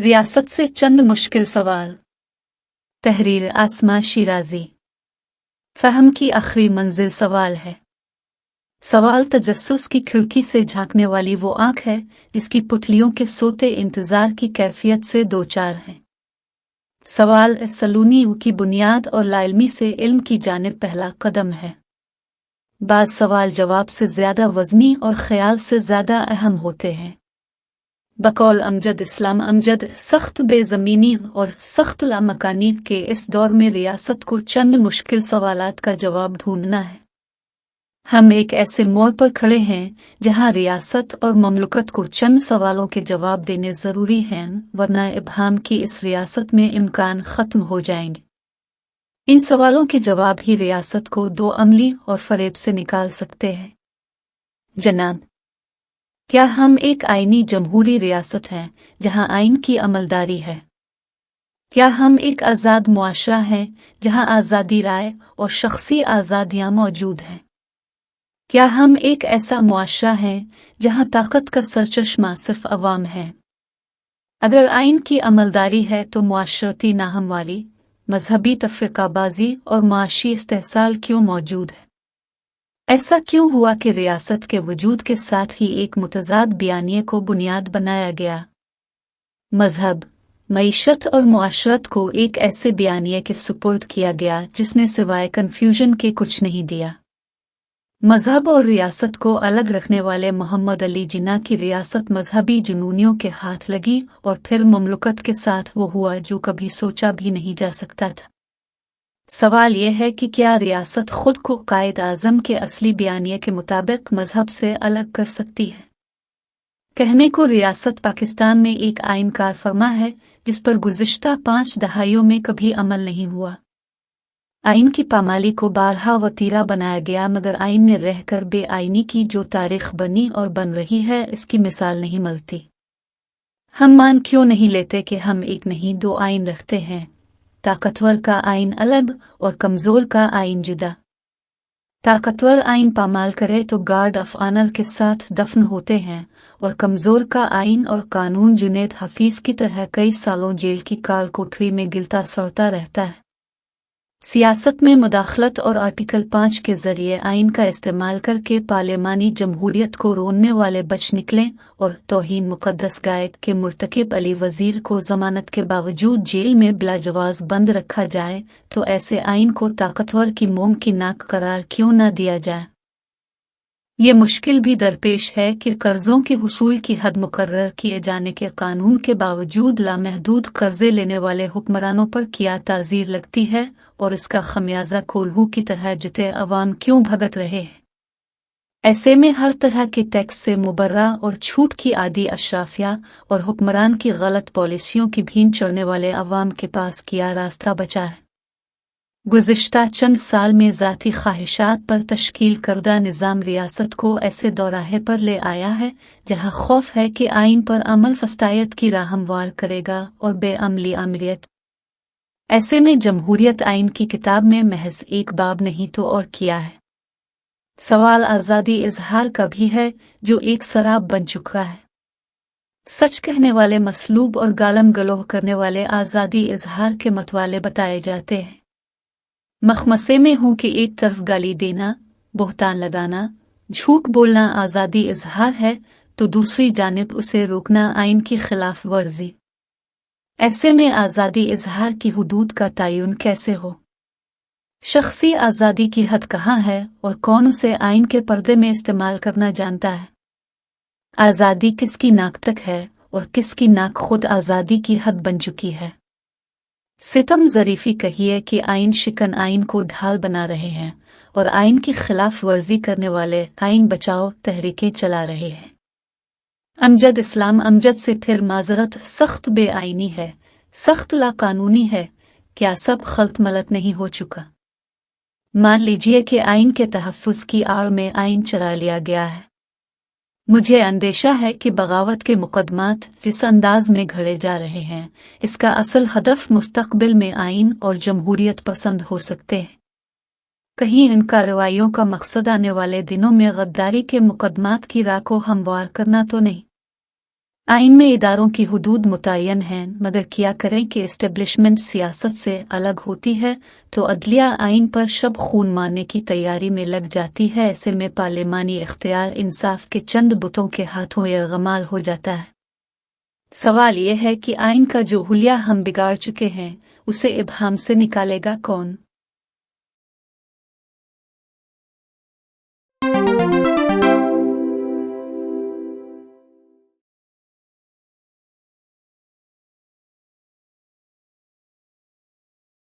रियासत से चंद मुश्किल सवाल। तहरीर आसमा शिराजी। फहम की आखिरी मंजिल सवाल है। सवाल तजस्सुस की खिड़की से झांकने वाली वो आंख है जिसकी पुतलियों के सोते इंतजार की कैफियत से दो चार है। सवाल सलूनी की बुनियाद और लाइल्मी से इल्म की जानिब पहला कदम है। बाज़ सवाल जवाब से ज़्यादा वज़नी और ख्याल से ज़्यादा अहम होते हैं। बकौल अमजद इस्लाम अमजद सख्त बेज़मीनी और सख्त लामकानी के इस दौर में रियासत को चंद मुश्किल सवालात का जवाब ढूंढना है। हम एक ऐसे मोड़ पर खड़े हैं जहां रियासत और ममलुकत को चंद सवालों के जवाब देने ज़रूरी हैं, वरना इब्हाम की इस रियासत में इम्कान ख़त्म हो जाएंगे। इन सवालों के जवाब ही रियासत को दो अमली और फरेब से निकाल सकते हैं। जनाब, क्या हम एक आईनी जमहूरी रियासत हैं जहां आइन की अमलदारी है? क्या हम एक आज़ाद मुआशरा हैं जहां आज़ादी राय और शख्सी आज़ादियां मौजूद हैं? क्या हम एक ऐसा मुआशरा हैं जहां ताकत का सरचश्मा सिर्फ अवाम है? अगर आइन की अमलदारी है तो मुआशरती नाहमवाली, मजहबी तफरीकाबाजी और माशी इस्तेहसाल क्यों मौजूद है? ऐसा क्यों हुआ कि रियासत के वजूद के साथ ही एक मुतज़ाद बयानिए को बुनियाद बनाया गया? मजहब, मईशत और मुआशरत को एक ऐसे बयानिए के सुपुर्द किया गया जिसने सिवाय कन्फ्यूजन के कुछ नहीं दिया। मजहब और रियासत को अलग रखने वाले मोहम्मद अली जिन्ना की रियासत मजहबी जुनूनियों के हाथ लगी और फिर ममलुकत के साथ वो हुआ जो कभी सोचा भी नहीं जा सकता था। सवाल यह है कि क्या रियासत खुद को कायद आज़म के असली बयानिए के मुताबिक मजहब से अलग कर सकती है? कहने को रियासत पाकिस्तान में एक आइन कार फरमा है जिस पर गुज़िश्ता 5 दहाइयों में कभी अमल नहीं हुआ। आइन की पामाली को बारहा वतीरा बनाया गया, मगर आइन में रहकर बेआइनी की जो तारीख बनी और बन रही है इसकी मिसाल नहीं मिलती। हम मान क्यों नहीं लेते कि हम एक नहीं दो आइन रखते हैं, ताकतवर का आइन अलग और कमज़ोर का आइन जुदा। ताकतवर आइन पामाल करे तो गार्ड ऑफ ऑनर के साथ दफन होते हैं और कमज़ोर का आइन और कानून जुनैद हफीज़ की तरह कई सालों जेल की काल कोठरी में गिलता सड़ता रहता है। सियासत में मुदाखलत और आर्टिकल 5 के जरिए आइन का इस्तेमाल करके पार्लिमानी जमहूरियत को रोनने वाले बच निकलें और तौहीन मुक़द्दस गायद के मुर्तकिब अली वज़ीर को ज़मानत के बावजूद जेल में बिलाजवाज़ बंद रखा जाए, तो ऐसे आइन को ताकतवर की मुमकिनात करार क्यों न दिया जाए? ये मुश्किल भी दरपेश है कि कर्ज़ों के हुसूल की हद मुकर्रर किए जाने के कानून के बावजूद लामहदूद कर्ज़े लेने वाले हुक्मरानों पर क्या ताज़ीर लगती है और इसका खमियाजा कोल्हू की तरह जुते अवाम क्यों भगत रहे हैं। ऐसे में हर तरह के टैक्स से मुबर्रा और छूट की आदि अशराफिया और हुक्मरान की गलत पॉलिसियों की भीन चढ़ने वाले अवाम के पास क्या रास्ता बचा है? गुज़िश्ता चंद साल में ज़ाती ख्वाहिशात पर तश्कील करदा निज़ाम रियासत को ऐसे दौराहे पर ले आया है जहाँ खौफ है कि आइन पर अमल फस्तायत की राह हमवार करेगा और बेअमली आमरीत। ऐसे में जमहूरियत आइन की किताब में महज एक बाब नहीं तो और किया है। सवाल आज़ादी इजहार का भी है जो एक शराब बन चुका है। सच कहने वाले मसलूब और गालम गलोह करने वाले आज़ादी इजहार के मतवाले बताए जाते हैं। मखमसे में हूँ कि एक तरफ गाली देना, बोहतान लगाना, झूठ बोलना आज़ादी इजहार है तो दूसरी जानिब उसे रोकना आइन की खिलाफ वर्जी। ऐसे में आज़ादी इजहार की हुदूद का तयन कैसे हो? शख्सी आज़ादी की हद कहाँ है और कौन उसे आइन के पर्दे में इस्तेमाल करना जानता है? आज़ादी किसकी नाक तक है और किसकी नाक खुद आज़ादी की हद बन चुकी है? सितम ज़रीफ़ी कहिए कि आइन शिकन आइन को ढाल बना रहे हैं और आइन की खिलाफ वर्जी करने वाले आइन बचाओ तहरीकें चला रहे हैं। अमजद इस्लाम अमजद से फिर माजरत सख्त बेआइनी है, सख्त लाकानूनी है। क्या सब खल्त मलत नहीं हो चुका? मान लीजिए कि आइन के तहफ़्फ़ुज़ की आड़ में आइन चला लिया गया है। मुझे अंदेशा है कि बगावत के मुकदमात जिस अंदाज में घड़े जा रहे हैं, इसका असल हदफ मुस्तक़बिल में आइन और जमहूरियत पसंद हो सकते हैं। कहीं इन कार्रवाइयों का मकसद आने वाले दिनों में गद्दारी के मुकदमात की राह को हमवार करना तो नहीं? आइन में इदारों की हुदूद मुतय्यन हैं, मगर क्या करें कि इस्टेब्लिशमेंट सियासत से अलग होती है तो अदलिया आइन पर शब खून मारने की तैयारी में लग जाती है। ऐसे में पार्लिमानी इख्तियार इंसाफ के चंद बुतों के हाथों यरगमाल हो जाता है। सवाल यह है कि आइन का जो हुलिया हम बिगाड़ चुके हैं उसे इब्हाम से निकालेगा कौन?